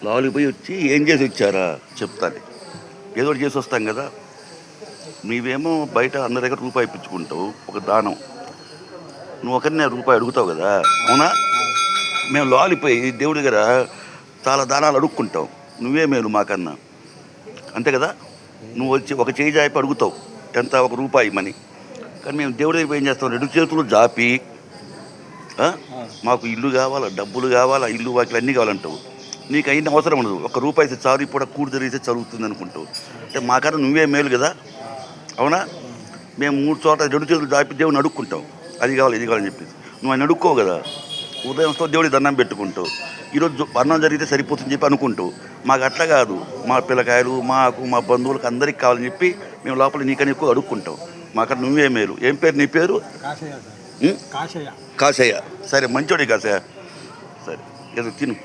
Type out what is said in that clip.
లోపలికి పోయి వచ్చి ఏం చేసి వచ్చారా చెప్తాను. ఏదో ఒకటి చేసి వస్తాం కదా. నీవేమో బయట అందరి దగ్గర రూపాయి ఇప్పించుకుంటావు, ఒక దానం. నువ్వు ఒకరినే రూపాయి అడుగుతావు కదా, అవునా? మేము లోపలిపోయి దేవుడి దగ్గర చాలా దానాలు అడుక్కుంటాం. నువ్వే మేలు మాకన్నా, అంతే కదా. నువ్వు వచ్చి ఒక చేయి జాపి అడుగుతావు, ఎంత, ఒక రూపాయి మనీ. కానీ మేము దేవుడి దగ్గర ఏం చేస్తాం, రెండు చేతులు జాపి మాకు ఇల్లు కావాలా, డబ్బులు కావాలా, ఇల్లు వాకిలు అన్నీ కావాలంటావు. నీకు అయిన అవసరం ఉండదు, ఒక రూపాయి ఇస్తే చాలు, ఇప్పుడు కూడి జరిగితే చదువుతుంది అనుకుంటావు. అంటే మాకన్నా నువ్వే మేలు కదా, అవునా? మేము 3 చోట్ల రెండు చేతులు జాపి దేవుడిని అడుక్కుంటాం, అది కావాలి ఇది కావాలని చెప్పేసి. నువ్వు ఆయన అడుక్కోవు కదా. ఉదయం వస్తావు, దేవుడికి దండం పెట్టుకుంటావు, ఈరోజు అన్నం జరిగితే సరిపోతుందని చెప్పి అనుకుంటావు. మాకు అట్లా కాదు, మా పిల్లకాయలు, మాకు, మా బంధువులకు అందరికీ కావాలని చెప్పి మేము లోపల నీకని ఎక్కువ అడుక్కుంటాం. మాకన్నా నువ్వే మేలు. ఏం పేరు నీ పేరు? కాశయ్య. సరే, మంచోడి కాశయ్య. సరే, ఏదో తిను.